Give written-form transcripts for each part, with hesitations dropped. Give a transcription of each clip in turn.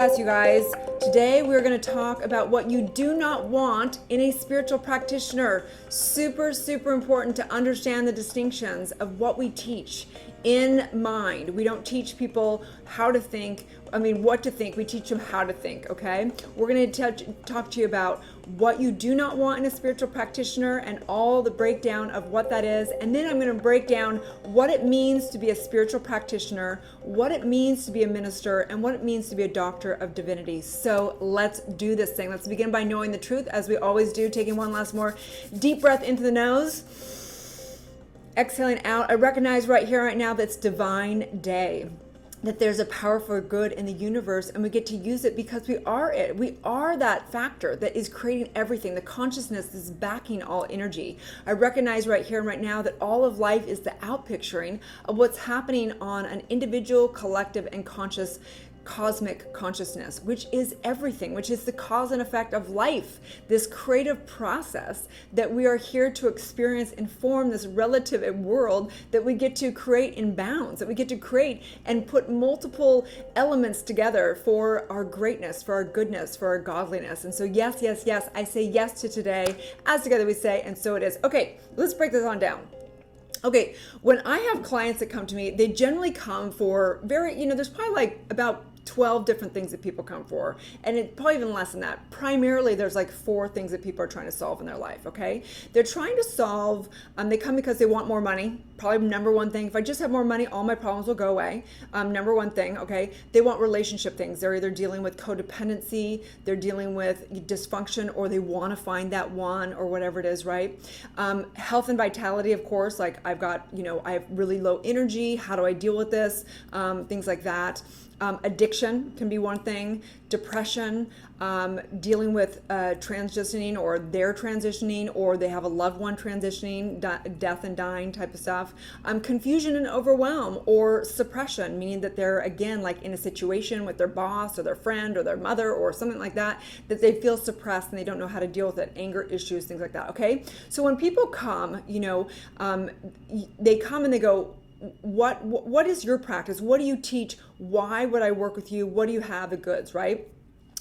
Yes, you guys. Today we're going to talk about what you do not want in a spiritual practitioner. Super, super important to understand the distinctions of what we teach in mind. We don't teach people how to think, what to think. We teach them how to think, okay? We're going to talk to you about what you do not want in a spiritual practitioner and all the breakdown of what that is. And then I'm going to break down what it means to be a spiritual practitioner, what it means to be a minister, and what it means to be a doctor of divinity. So let's do this thing. Let's begin by knowing the truth, as we always do, taking one last more deep breath into the nose. Exhaling out. I recognize right here, right now, that's divine day. That there's a powerful good in the universe and we get to use it because we are it. We are that factor that is creating everything. The consciousness is backing all energy. I recognize right here and right now that all of life is the outpicturing of what's happening on an individual, collective, and cosmic consciousness, which is everything, which is the cause and effect of life, this creative process that we are here to experience and form this relative world that we get to create in bounds, that we get to create and put multiple elements together for our greatness, for our goodness, for our godliness. And so yes, yes, yes, I say yes to today, as together we say, and so it is. Okay, let's break this on down. Okay, when I have clients that come to me, they generally come for there's probably like about 12 different things that people come for, and it probably even less than that. Primarily, there's like 4 things that people are trying to solve in their life, okay? They're trying to solve, they come because they want more money, probably number one thing. If I just have more money, all my problems will go away. Number one thing, okay? They want relationship things. They're either dealing with codependency, they're dealing with dysfunction, or they want to find that one, or whatever it is, right? Health and vitality, of course, like I have really low energy. How do I deal with this? Things like that. Addiction can be one thing, depression, dealing with transitioning, or they're transitioning, or they have a loved one transitioning, death and dying type of stuff, confusion and overwhelm, or suppression, meaning that they're, again, like in a situation with their boss or their friend or their mother or something like that, that they feel suppressed and they don't know how to deal with it, anger issues, things like that, okay? So when people come, they come and they go, what is your practice? What do you teach? Why would I work with you? What do you have, the goods, right?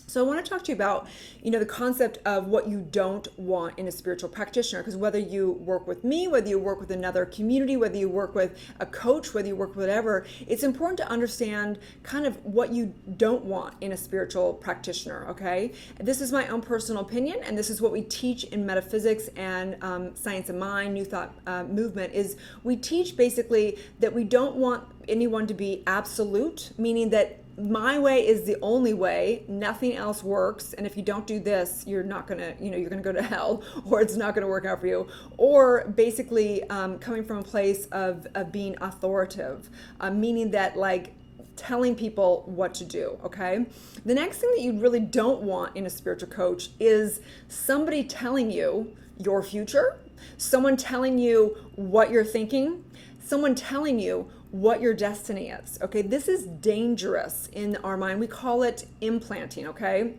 So I want to talk to you about, the concept of what you don't want in a spiritual practitioner, because whether you work with me, whether you work with another community, whether you work with a coach, whether you work with whatever, it's important to understand kind of what you don't want in a spiritual practitioner, okay? This is my own personal opinion, and this is what we teach in metaphysics and science of mind, New Thought movement, is we teach basically that we don't want anyone to be absolute, meaning that my way is the only way, nothing else works, and if you don't do this, you're not gonna, you're gonna go to hell, or it's not gonna work out for you. Or basically coming from a place of being authoritative, meaning that like telling people what to do, okay? The next thing that you really don't want in a spiritual coach is somebody telling you your future, someone telling you what you're thinking, someone telling you what your destiny is, okay? This is dangerous in our mind. We call it implanting, okay?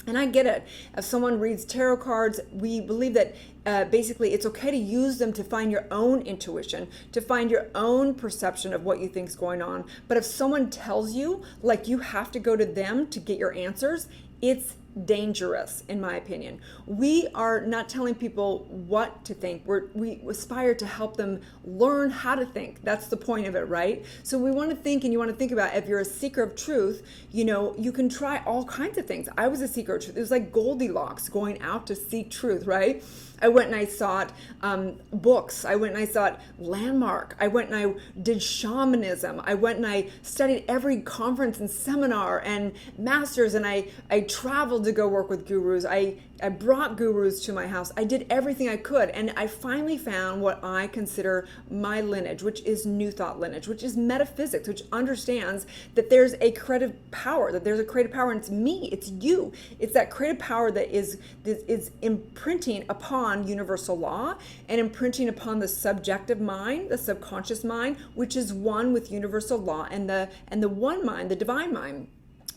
And I get it. If someone reads tarot cards, we believe that basically it's okay to use them to find your own intuition, to find your own perception of what you think is going on. But if someone tells you, like, you have to go to them to get your answers, it's dangerous, in my opinion. We are not telling people what to think. We aspire to help them learn how to think. That's the point of it, right? So we want to think, and you want to think about, if you're a seeker of truth, you can try all kinds of things. I was a seeker of truth. It was like Goldilocks going out to seek truth, right? I went and I sought books. I went and I sought landmark. I went and I did shamanism. I went and I studied every conference and seminar and masters, and I traveled to go work with gurus. I brought gurus to my house. I did everything I could, and I finally found what I consider my lineage, which is New Thought lineage, which is metaphysics, which understands that there's a creative power, and it's me, it's you. It's that creative power that is imprinting upon universal law and imprinting upon the subjective mind, the subconscious mind, which is one with universal law, and the one mind, the divine mind.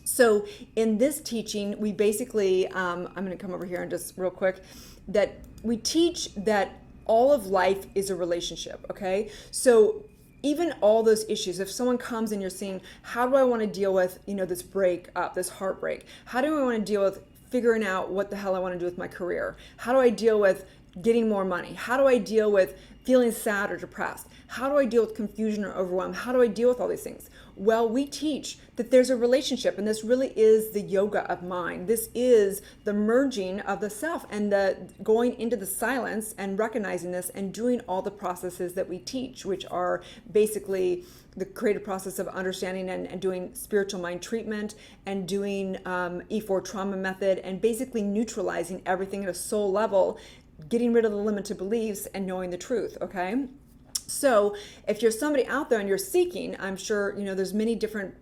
So in this teaching, we basically, I'm going to come over here and just real quick, that we teach that all of life is a relationship, okay? So even all those issues, if someone comes and you're seeing, how do I want to deal with, this breakup, this heartbreak? How do I want to deal with figuring out what the hell I want to do with my career? How do I deal with getting more money? How do I deal with feeling sad or depressed? How do I deal with confusion or overwhelm? How do I deal with all these things? Well, we teach that there's a relationship, and this really is the yoga of mind. This is the merging of the self and the going into the silence and recognizing this and doing all the processes that we teach, which are basically the creative process of understanding and doing spiritual mind treatment and doing E4 trauma method and basically neutralizing everything at a soul level, getting rid of the limited beliefs and knowing the truth, okay? So if you're somebody out there and you're seeking, I'm sure, there's many different,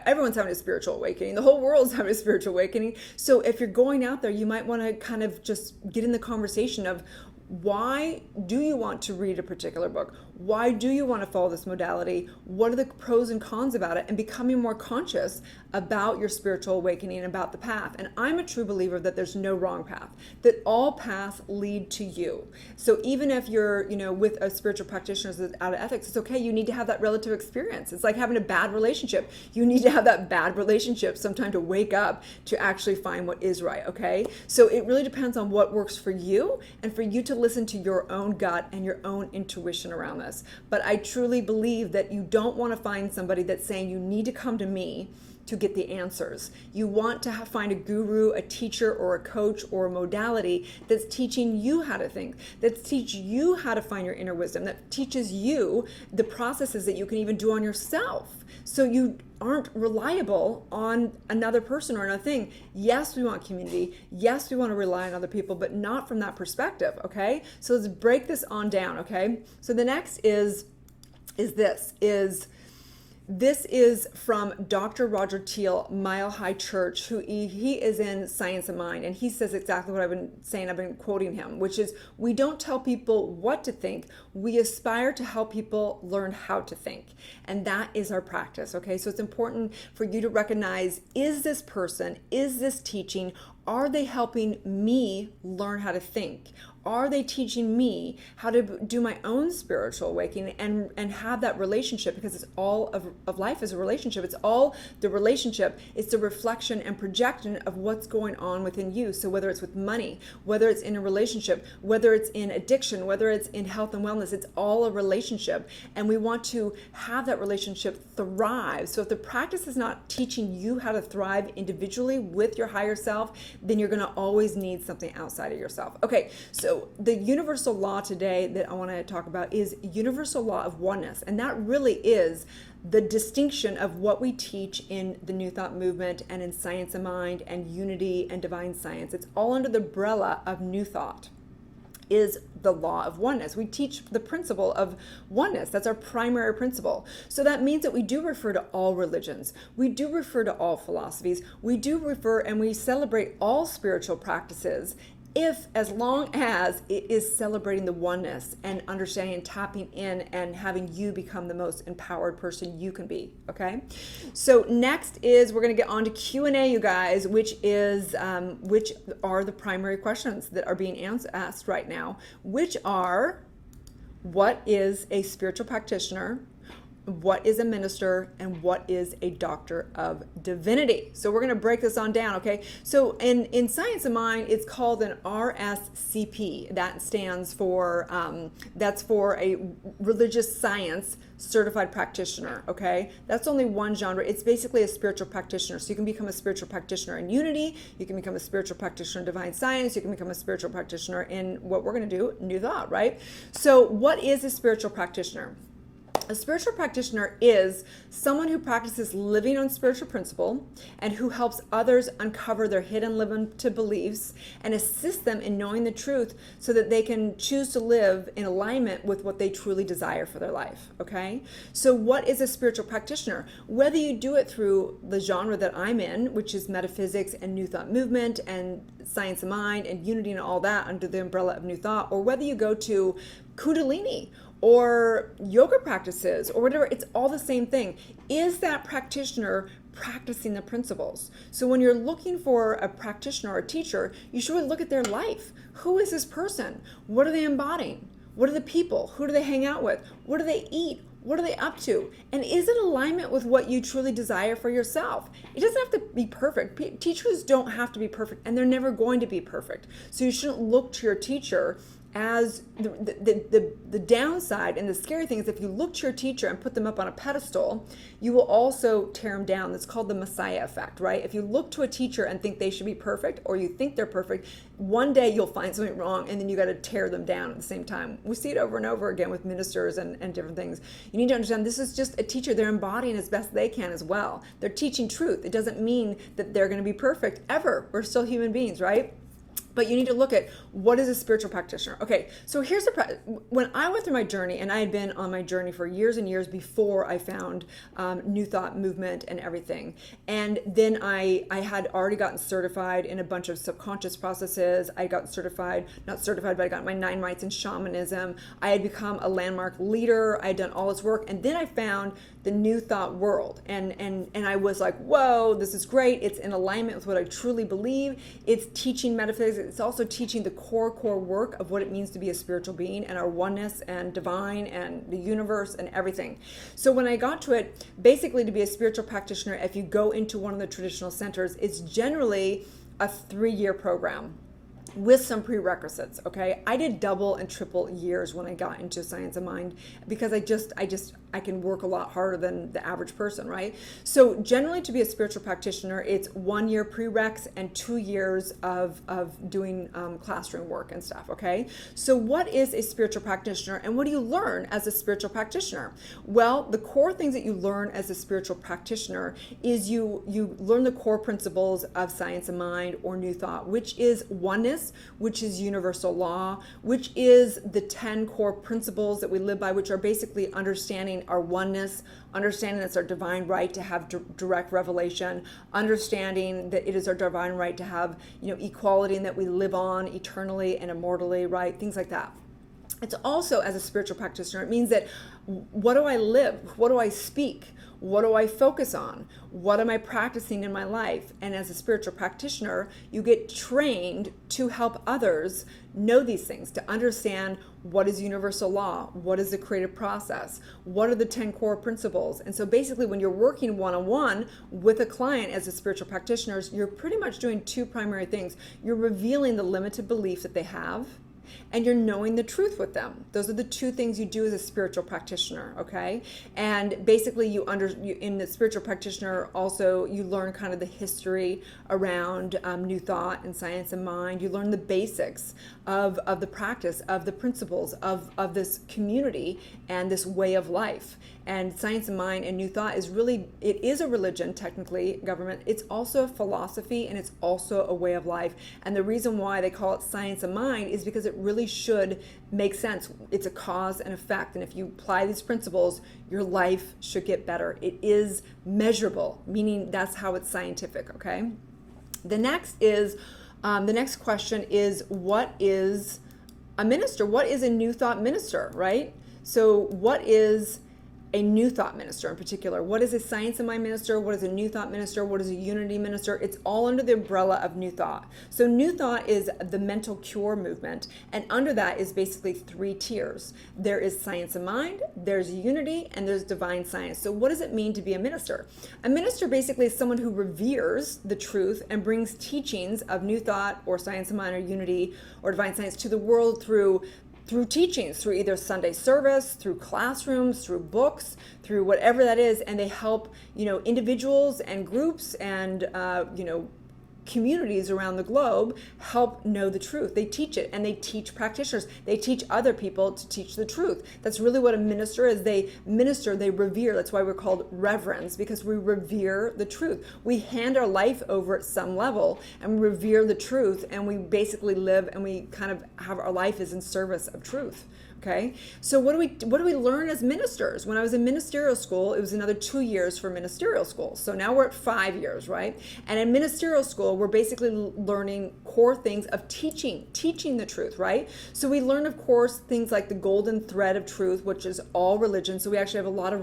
everyone's having a spiritual awakening. The whole world's having a spiritual awakening. So if you're going out there, you might want to kind of just get in the conversation of, why do you want to read a particular book? Why do you want to follow this modality? What are the pros and cons about it? And becoming more conscious about your spiritual awakening and about the path. And I'm a true believer that there's no wrong path, that all paths lead to you. So even if you're, with a spiritual practitioner that's out of ethics, it's okay. You need to have that relative experience. It's like having a bad relationship. You need to have that bad relationship sometime to wake up to actually find what is right, okay? So it really depends on what works for you and for you to listen to your own gut and your own intuition around this. But I truly believe that you don't want to find somebody that's saying you need to come to me to get the answers. You want to find a guru, a teacher, or a coach, or a modality that's teaching you how to think, that's teaching you how to find your inner wisdom, that teaches you the processes that you can even do on yourself. So you aren't reliable on another person or another thing. Yes, we want community. Yes, we want to rely on other people, but not from that perspective, okay? So let's break this on down, okay? So the next this is from Dr. Roger Teal, Mile High Church, who he is in Science of Mind, and he says exactly what I've been saying. I've been quoting him, which is, we don't tell people what to think. We aspire to help people learn how to think. And that is our practice, okay? So it's important for you to recognize, is this person, is this teaching, are they helping me learn how to think? Are they teaching me how to do my own spiritual awakening and have that relationship? Because it's all of life is a relationship. It's all the relationship. It's the reflection and projection of what's going on within you. So whether it's with money, whether it's in a relationship, whether it's in addiction, whether it's in health and wellness, it's all a relationship. And we want to have that relationship thrive. So if the practice is not teaching you how to thrive individually with your higher self, then you're going to always need something outside of yourself. Okay, so the universal law today that I want to talk about is universal law of oneness. And that really is the distinction of what we teach in the New Thought movement and in Science of Mind and Unity and Divine Science. It's all under the umbrella of New Thought, is the law of oneness. We teach the principle of oneness. That's our primary principle. So that means that we do refer to all religions. We do refer to all philosophies. We do refer and we celebrate all spiritual practices, as long as it is celebrating the oneness and understanding and tapping in and having you become the most empowered person you can be, okay? So next is, we're going to get on to Q&A, you guys, which are the primary questions that are being asked right now, which are, what is a spiritual practitioner? What is a minister, and what is a doctor of divinity? So we're going to break this on down, okay? So in Science of Mind, it's called an RSCP. That stands for, that's for a religious science certified practitioner, okay? That's only one genre. It's basically a spiritual practitioner. So you can become a spiritual practitioner in Unity, you can become a spiritual practitioner in Divine Science, you can become a spiritual practitioner in what we're going to do, New Thought, right? So what is a spiritual practitioner? A spiritual practitioner is someone who practices living on spiritual principle and who helps others uncover their hidden limited beliefs and assist them in knowing the truth so that they can choose to live in alignment with what they truly desire for their life, okay? So what is a spiritual practitioner? Whether you do it through the genre that I'm in, which is metaphysics and New Thought movement and Science of Mind and Unity and all that under the umbrella of New Thought, or whether you go to Kundalini or yoga practices or whatever, it's all the same thing. Is that practitioner practicing the principles? So when you're looking for a practitioner or a teacher, you should really look at their life. Who is this person? What are they embodying? What are the people? Who do they hang out with? What do they eat? What are they up to? And is it alignment with what you truly desire for yourself? It doesn't have to be perfect. Teachers don't have to be perfect, and they're never going to be perfect. So you shouldn't look to your teacher as the downside. And the scary thing is, if you look to your teacher and put them up on a pedestal, you will also tear them down. That's called the Messiah effect, right? If you look to a teacher and think they should be perfect, or you think they're perfect, one day you'll find something wrong, and then you got to tear them down at the same time. We see it over and over again with ministers and different things. You need to understand this is just a teacher. They're embodying as best they can as well. They're teaching truth. It doesn't mean that they're going to be perfect ever. We're still human beings, right? But you need to look at, what is a spiritual practitioner? Okay, so when I went through my journey, and I had been on my journey for years and years before I found New Thought movement and everything. And then I had already gotten certified in a bunch of subconscious processes. I got not certified, but I got my 9 rights in shamanism. I had become a landmark leader. I had done all this work. And then I found the New Thought world. And I was like, whoa, this is great. It's in alignment with what I truly believe. It's teaching metaphysics. It's also teaching the core work of what it means to be a spiritual being, and our oneness and divine and the universe and everything. So when I got to it, basically, to be a spiritual practitioner, if you go into one of the traditional centers, it's generally a 3-year program with some prerequisites. Okay, I did double and triple years when I got into Science of Mind, because I can work a lot harder than the average person, right? So generally, to be a spiritual practitioner, it's 1 year prereqs and 2 years of doing classroom work and stuff. Okay, so what is a spiritual practitioner, and what do you learn as a spiritual practitioner? Well, the core things that you learn as a spiritual practitioner is you learn the core principles of Science of Mind or New Thought, which is oneness, which is universal law, which is the 10 core principles that we live by, which are basically understanding our oneness, understanding that it's our divine right to have direct revelation, understanding that it is our divine right to have, equality, and that we live on eternally and immortally, right? Things like that. It's also, as a spiritual practitioner, it means that, what do I live? What do I speak? What do I focus on? What am I practicing in my life? And as a spiritual practitioner, you get trained to help others know these things, to understand what is universal law, what is the creative process, what are the 10 core principles. And so basically, when you're working one-on-one with a client as a spiritual practitioner, you're pretty much doing 2 primary things. You're revealing the limited belief that they have, and you're knowing the truth with them. Those are the 2 things you do as a spiritual practitioner, okay? And basically, in the spiritual practitioner, also, you learn kind of the history around New Thought and Science of Mind. You learn the basics of the practice, of the principles of this community and this way of life. And Science of Mind and New Thought it is a religion, technically, government. It's also a philosophy, and it's also a way of life. And the reason why they call it Science of Mind is because it really should make sense. It's a cause and effect. And if you apply these principles, your life should get better. It is measurable, meaning that's how it's scientific, okay? The next question is, what is a minister? What is a New Thought minister, right? So what is a New Thought minister in particular? What is a Science of Mind minister? What is a New Thought minister? What is a Unity minister? It's all under the umbrella of New Thought. So New Thought is the mental cure movement, and under that is basically 3 tiers. There is Science of Mind, there's Unity, and there's Divine Science. So what does it mean to be a minister? A minister basically is someone who reveres the truth and brings teachings of New Thought or Science of Mind or Unity or Divine Science to the world through teachings, through either Sunday service, through classrooms, through books, through whatever that is. And they help, individuals and groups and, communities around the globe help know the truth. They teach it, and they teach practitioners. They teach other people to teach the truth. That's really what a minister is. They minister, they revere. That's why we're called reverends, because we revere the truth. We hand our life over at some level, and we revere the truth, and we basically live, and we kind of have our life is in service of truth. Okay, so what do we learn as ministers? When I was in ministerial school, it was another 2 years for ministerial school. So now we're at 5 years, right? And in ministerial school, we're basically learning core things of teaching the truth, right? So we learn, of course, things like the golden thread of truth, which is all religion. So we actually have a lot of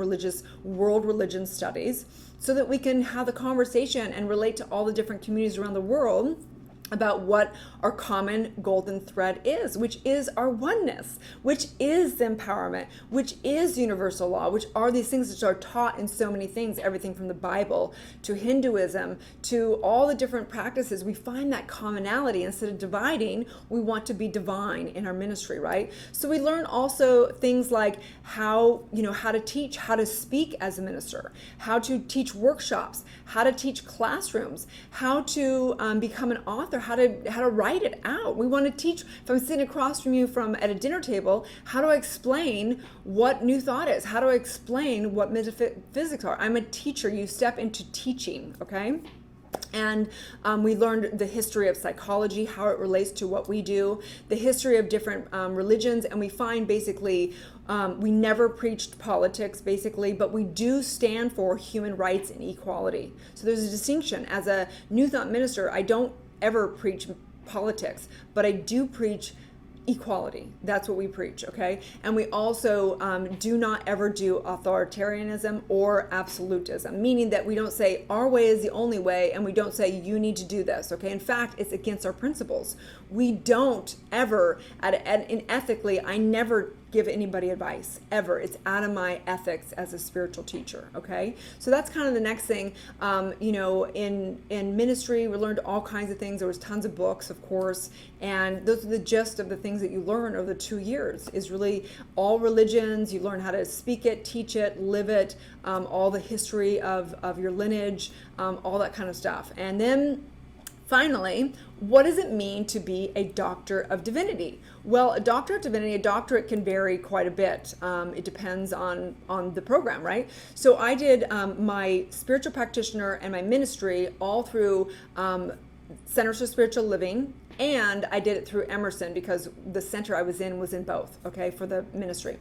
world religion studies, so that we can have the conversation and relate to all the different communities around the world about what our common golden thread is, which is our oneness, which is empowerment, which is universal law, which are these things which are taught in so many things, everything from the Bible to Hinduism to all the different practices. We find that commonality. Instead of dividing, we want to be divine in our ministry, right? So we learn also things like how to teach, how to speak as a minister, how to teach workshops, how to teach classrooms, how to become an author, how to write it out. We want to teach. If I'm sitting across from you at a dinner table, how do I explain what New Thought is? How do I explain what metaphysics are? I'm a teacher. You step into teaching, okay? And we learned the history of psychology, how it relates to what we do, the history of different religions, and we find basically we never preached politics, basically, but we do stand for human rights and equality. So there's a distinction. As a New Thought minister, I don't ever preach politics, but I do preach equality. That's what we preach, okay? And we also do not ever do authoritarianism or absolutism, meaning that we don't say our way is the only way and we don't say you need to do this, okay? In fact, it's against our principles. We don't ever, ethically, I never give anybody advice, ever. It's out of my ethics as a spiritual teacher, okay? So that's kind of the next thing. In ministry, we learned all kinds of things. There was tons of books, of course, and those are the gist of the things that you learn over the 2 years, is really all religions. You learn how to speak it, teach it, live it, all the history of your lineage, all that kind of stuff. And then finally, what does it mean to be a doctor of divinity? Well, a doctor of divinity, a doctorate can vary quite a bit. It depends on the program, right? So I did my spiritual practitioner and my ministry all through Centers for Spiritual Living, and I did it through Emerson because the center I was in both, okay, for the ministry.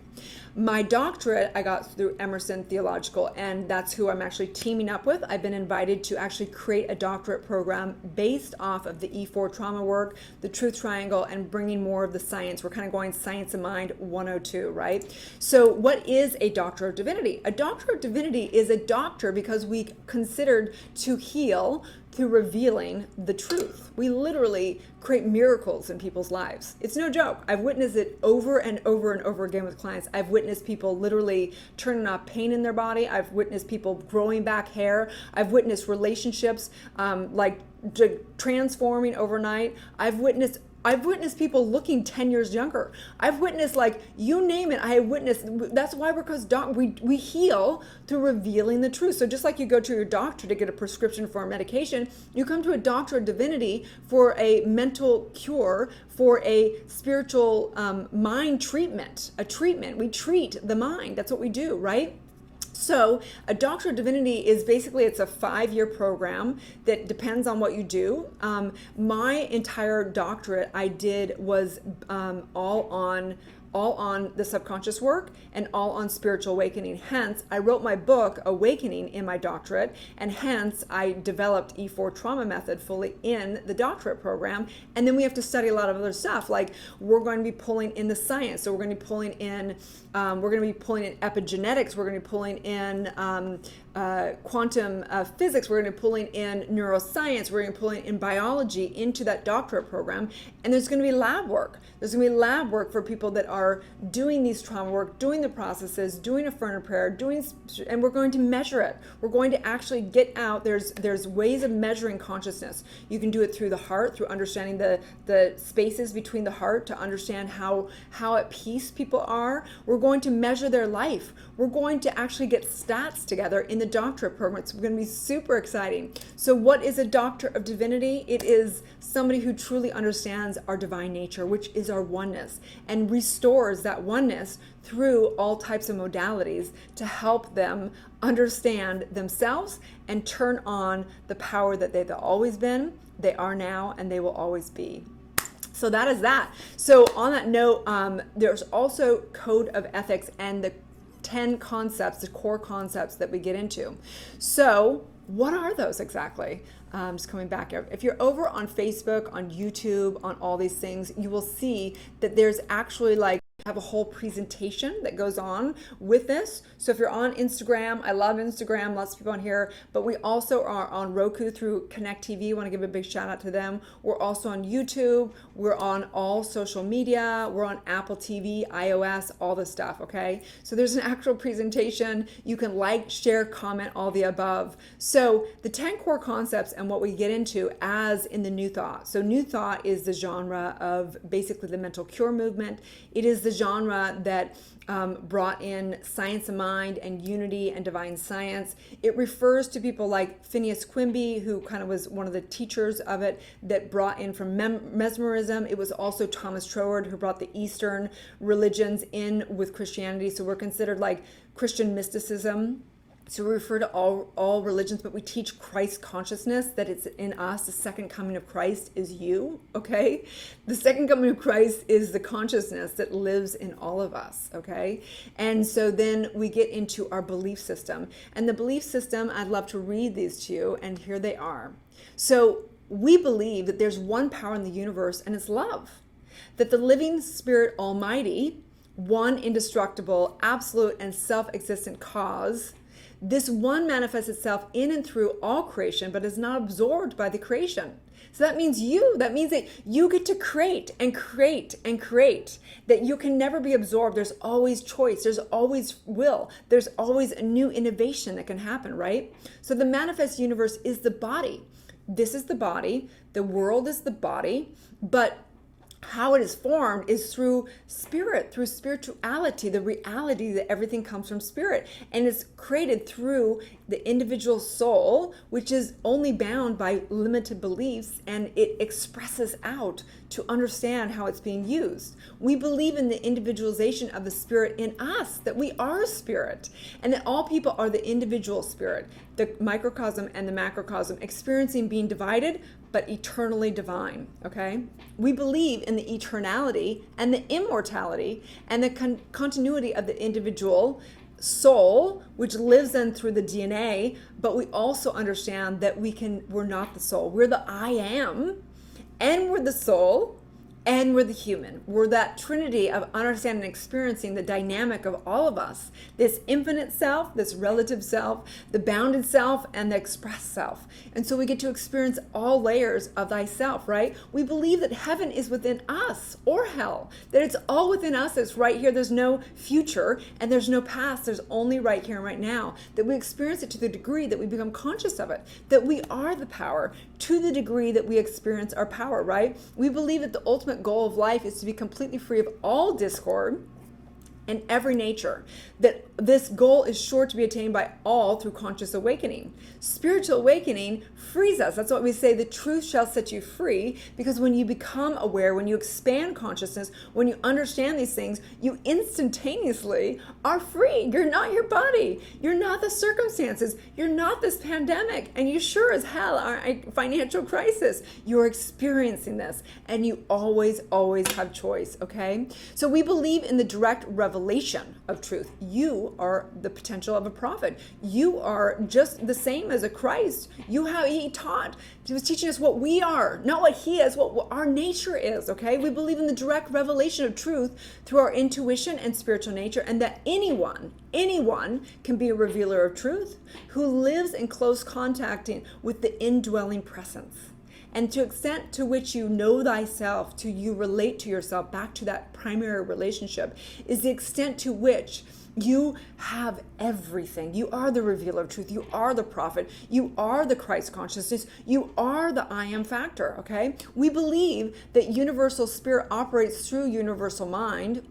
My doctorate I got through Emerson Theological, and that's who I'm actually teaming up with. I've been invited to actually create a doctorate program based off of the E4 trauma work, the truth triangle, and bringing more of the science. We're kind of going science of mind 102, right? So what is a doctor of divinity? A doctor of divinity is a doctor because we considered to heal through revealing the truth. We literally create miracles in people's lives. It's no joke. I've witnessed it over and over and over again with clients. I've witnessed people literally turning off pain in their body. I've witnessed people growing back hair. I've witnessed relationships transforming overnight. I've witnessed people looking 10 years younger. I've witnessed, you name it, I have witnessed. That's why we heal through revealing the truth. So just like you go to your doctor to get a prescription for a medication, you come to a doctor of divinity for a mental cure, for a spiritual mind treatment, a treatment. We treat the mind. That's what we do, right? So a Doctor of Divinity is basically, it's a 5-year program that depends on what you do. My entire doctorate I did was all on the subconscious work and all on spiritual awakening. Hence, I wrote my book, Awakening, in my doctorate, and hence I developed E4 trauma method fully in the doctorate program. And then we have to study a lot of other stuff, like we're going to be pulling in the science. So we're going to be pulling in epigenetics. We're going to be pulling in quantum physics. We're going to be pulling in neuroscience. We're going to be pulling in biology into that doctorate program. And there's going to be lab work. There's going to be lab work for people that are doing these trauma work, doing the processes, doing affirmative prayer, and we're going to measure it. We're going to actually get out. There's ways of measuring consciousness. You can do it through the heart, through understanding the spaces between the heart to understand how at peace people are. We're going to measure their life. We're going to actually get stats together in the doctorate program. It's going to be super exciting. So what is a doctor of divinity? It is somebody who truly understands our divine nature, which is our oneness, and restores that oneness through all types of modalities to help them understand themselves and turn on the power that they've always been, they are now, and they will always be. So that is that. So on that note, there's also code of ethics and the 10 concepts, the core concepts that we get into. So what are those exactly? Just coming back here. If you're over on Facebook, on YouTube, on all these things, you will see that there's actually have a whole presentation that goes on with this. So if you're on Instagram, I love Instagram, lots of people on here, but we also are on Roku through Connect TV. I want to give a big shout out to them. We're also on YouTube. We're on all social media. We're on Apple TV, iOS, all this stuff, okay? So there's an actual presentation. You can like, share, comment, all the above. So the 10 core concepts and what we get into as in the New Thought. So New Thought is the genre of basically the mental cure movement. It is the genre that brought in science of mind and unity and divine science. It refers to people like Phineas Quimby, who kind of was one of the teachers of it, that brought in from mesmerism. It was also Thomas Troward who brought the Eastern religions in with Christianity. So we're considered like Christian mysticism. So we refer to all religions, but we teach Christ consciousness, that it's in us. The second coming of Christ is you, okay? The second coming of Christ is the consciousness that lives in all of us, okay? And so then we get into our belief system. And the belief system, I'd love to read these to you, and here they are. So we believe that there's one power in the universe, and it's love. That the living Spirit Almighty, one indestructible, absolute, and self-existent cause, this one manifests itself in and through all creation, but is not absorbed by the creation. So that means you. That means that you get to create and create and create. That you can never be absorbed. There's always choice. There's always will. There's always a new innovation that can happen, right? So the manifest universe is the body. This is the body. The world is the body. But how it is formed is through spirit, through spirituality, the reality that everything comes from spirit. And it's created through the individual soul, which is only bound by limited beliefs, and it expresses out to understand how it's being used. We believe in the individualization of the spirit in us, that we are spirit, and that all people are the individual spirit, the microcosm and the macrocosm, experiencing being divided, but eternally divine, okay? We believe in the eternality and the immortality and the continuity of the individual soul, which lives in through the DNA, but we also understand that we're not the soul. We're the I am, and we're the soul, and we're the human. We're that trinity of understanding and experiencing the dynamic of all of us. This infinite self, this relative self, the bounded self, and the express self. And so we get to experience all layers of thyself, right? We believe that heaven is within us, or hell. That it's all within us. It's right here. There's no future, and there's no past. There's only right here and right now. That we experience it to the degree that we become conscious of it. That we are the power to the degree that we experience our power, right? We believe that the ultimate goal of life is to be completely free of all discord and every nature, that this goal is sure to be attained by all through conscious awakening. Spiritual awakening frees us. That's what we say, the truth shall set you free, because when you become aware, when you expand consciousness, when you understand these things, you instantaneously are free. You're not your body. You're not the circumstances. You're not this pandemic. And you sure as hell are a financial crisis. You're experiencing this, and you always, always have choice, okay? So we believe in the direct revelation of truth. You are the potential of a prophet. You are just the same as a Christ. He taught. He was teaching us what we are, not what he is, what our nature is, okay? We believe in the direct revelation of truth through our intuition and spiritual nature, and that anyone can be a revealer of truth who lives in close contact with the indwelling presence. And to the extent to which you know thyself, to you relate to yourself, back to that primary relationship, is the extent to which you have everything. You are the revealer of truth. You are the prophet. You are the Christ consciousness. You are the I am factor, okay? We believe that universal spirit operates through universal mind,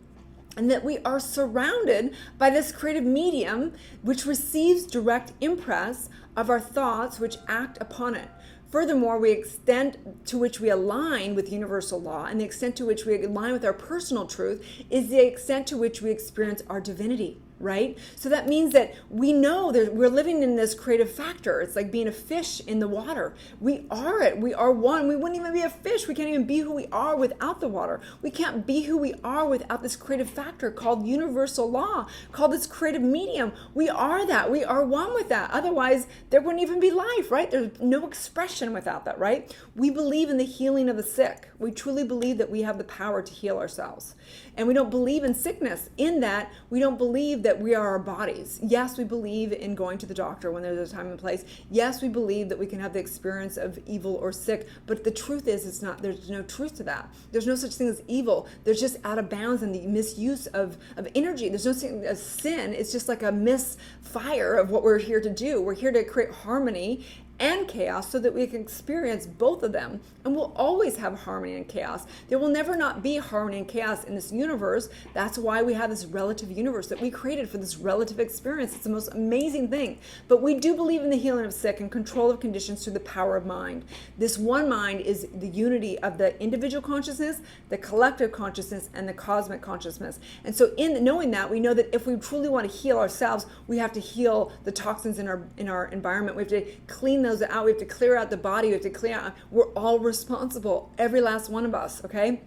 and that we are surrounded by this creative medium which receives direct impress of our thoughts which act upon it. Furthermore, the extent to which we align with universal law and the extent to which we align with our personal truth is the extent to which we experience our divinity, right? So that means that we know that we're living in this creative factor. It's like being a fish in the water. We are it. We are one. We wouldn't even be a fish. We can't even be who we are without the water. We can't be who we are without this creative factor called universal law, called this creative medium. We are that. We are one with that. Otherwise, there wouldn't even be life, right? There's no expression without that, right? We believe in the healing of the sick. We truly believe that we have the power to heal ourselves. And we don't believe in sickness. In that, we don't believe that we are our bodies. Yes, we believe in going to the doctor when there's a time and place. Yes, we believe that we can have the experience of evil or sick. But the truth is, there's no truth to that. There's no such thing as evil. There's just out of bounds and the misuse of energy. There's no such thing as sin. It's just like a misfire of what we're here to do. We're here to create harmony and chaos so that we can experience both of them. And we'll always have harmony and chaos. There will never not be harmony and chaos in this universe. That's why we have this relative universe that we created for this relative experience. It's the most amazing thing. But we do believe in the healing of sick and control of conditions through the power of mind. This one mind is the unity of the individual consciousness, the collective consciousness, and the cosmic consciousness. And so in knowing that, we know that if we truly want to heal ourselves, we have to heal the toxins in our environment. We have to clean those out. We have to clear out the body. We have to clear out. We're all responsible, every last one of us, okay?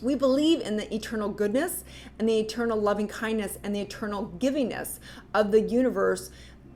We believe in the eternal goodness and the eternal loving kindness and the eternal givingness of the universe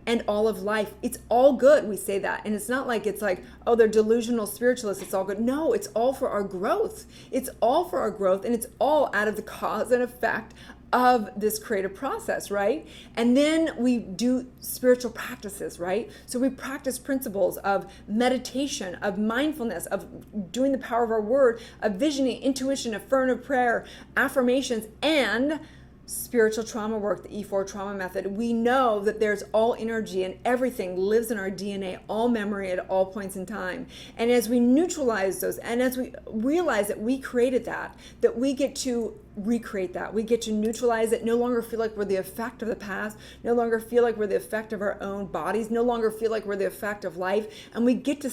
and all of life. It's all good, we say that. And it's not like it's like, oh, they're delusional spiritualists, it's all good. No, it's all for our growth. It's all for our growth, and it's all out of the cause and effect of this creative process, right? And then we do spiritual practices, right? So we practice principles of meditation, of mindfulness, of doing the power of our word, of visioning, intuition, affirmative prayer, affirmations, and spiritual trauma work, the E4 trauma method. We know that there's all energy and everything lives in our DNA, all memory at all points in time. And as we neutralize those, and as we realize that we created that we get to recreate that. We get to neutralize it, no longer feel like we're the effect of the past, no longer feel like we're the effect of our own bodies, no longer feel like we're the effect of life. And we get to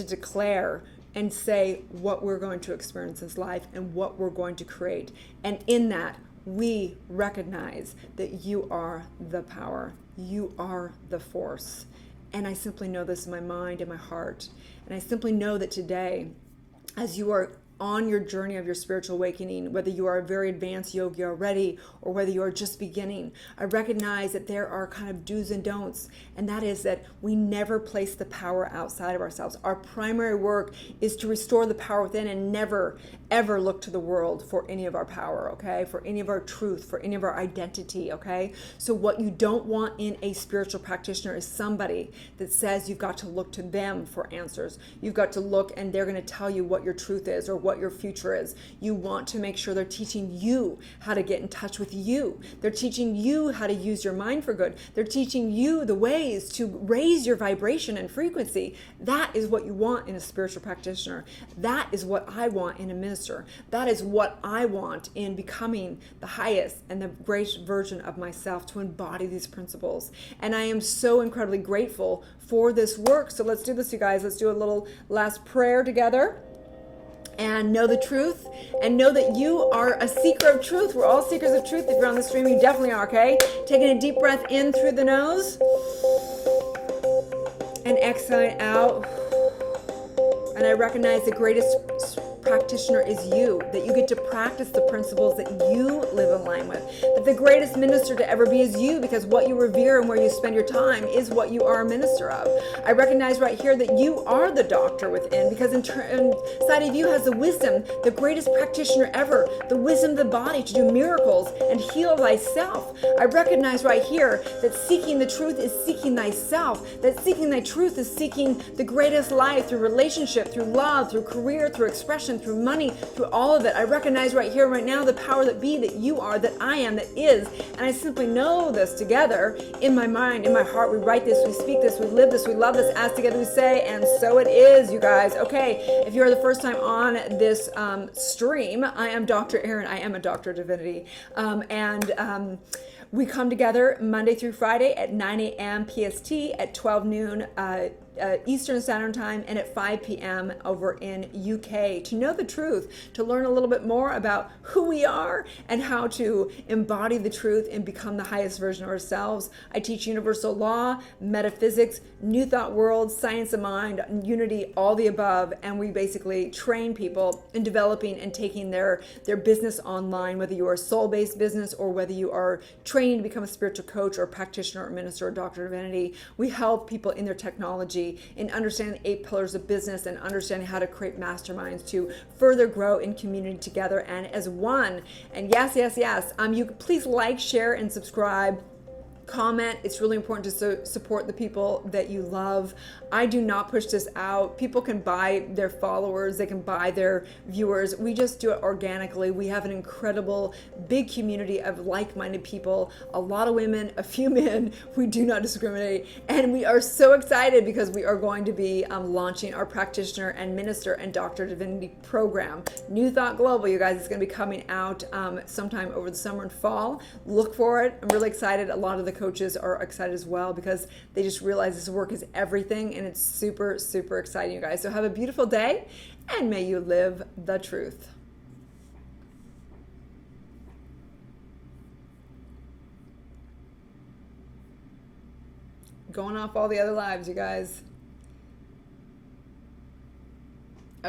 declare and say what we're going to experience as life and what we're going to create. And in that, we recognize that you are the power. You are the force. And I simply know this in my mind and my heart. And I simply know that today, as you are on your journey of your spiritual awakening, whether you are a very advanced yogi already or whether you are just beginning, I recognize that there are kind of do's and don'ts, and that is that we never place the power outside of ourselves. Our primary work is to restore the power within and never, ever look to the world for any of our power, okay? For any of our truth, for any of our identity, okay? So what you don't want in a spiritual practitioner is somebody that says you've got to look to them for answers. You've got to look and they're going to tell you what your truth is or what your future is. You want to make sure they're teaching you how to get in touch with you. They're teaching you how to use your mind for good. They're teaching you the ways to raise your vibration and frequency. That is what you want in a spiritual practitioner. That is what I want in a minister. That is what I want in becoming the highest and the greatest version of myself, to embody these principles. And I am so incredibly grateful for this work. So let's do this, you guys. Let's do a little last prayer together. And know the truth, and know that you are a seeker of truth. We're all seekers of truth. If you're on the stream, you definitely are, okay? Taking a deep breath in through the nose and exhaling out. And I recognize the greatest practitioner is you, that you get to practice the principles that you live in line with. That the greatest minister to ever be is you, because what you revere and where you spend your time is what you are a minister of. I recognize right here that you are the doctor within, because inside of you has the wisdom, the greatest practitioner ever, the wisdom of the body to do miracles and heal thyself. I recognize right here that seeking the truth is seeking thyself, that seeking thy truth is seeking the greatest life through relationship, through love, through career, through expression, through money, through all of it. I recognize right here, right now, the power that be, that you are, that I am, that is. And I simply know this together in my mind, in my heart. We write this, we speak this, we live this, we love this, as together we say, and so it is, you guys. Okay, if you're the first time on this stream, I am Dr. Erin. I am a Doctor of Divinity. We come together Monday through Friday at 9 a.m. PST, at 12 noon Eastern Standard Time and at 5 p.m. over in UK to know the truth, to learn a little bit more about who we are and how to embody the truth and become the highest version of ourselves. I teach universal law, metaphysics, new thought world, science of mind, unity, all the above, and we basically train people in developing and taking their business online, whether you are a soul-based business or whether you are training to become a spiritual coach or practitioner or minister or doctor of divinity. We help people in their technology, in understanding the 8 pillars of business and understanding how to create masterminds to further grow in community together and as one. And yes, you please like, share, and subscribe. Comment. It's really important to support the people that you love. I do not push this out. People can buy their followers, they can buy their viewers. We just do it organically. We have an incredible big community of like-minded people, a lot of women, a few men. We do not discriminate, and we are so excited because we are going to be launching our practitioner and minister and doctor of divinity program, New Thought Global. You guys, it's going to be coming out sometime over the summer and fall. Look for it. I'm really excited. A lot of the coaches are excited as well because they just realize this work is everything, and it's super, super exciting, you guys. So have a beautiful day, and may you live the truth. Going off all the other lives, you guys.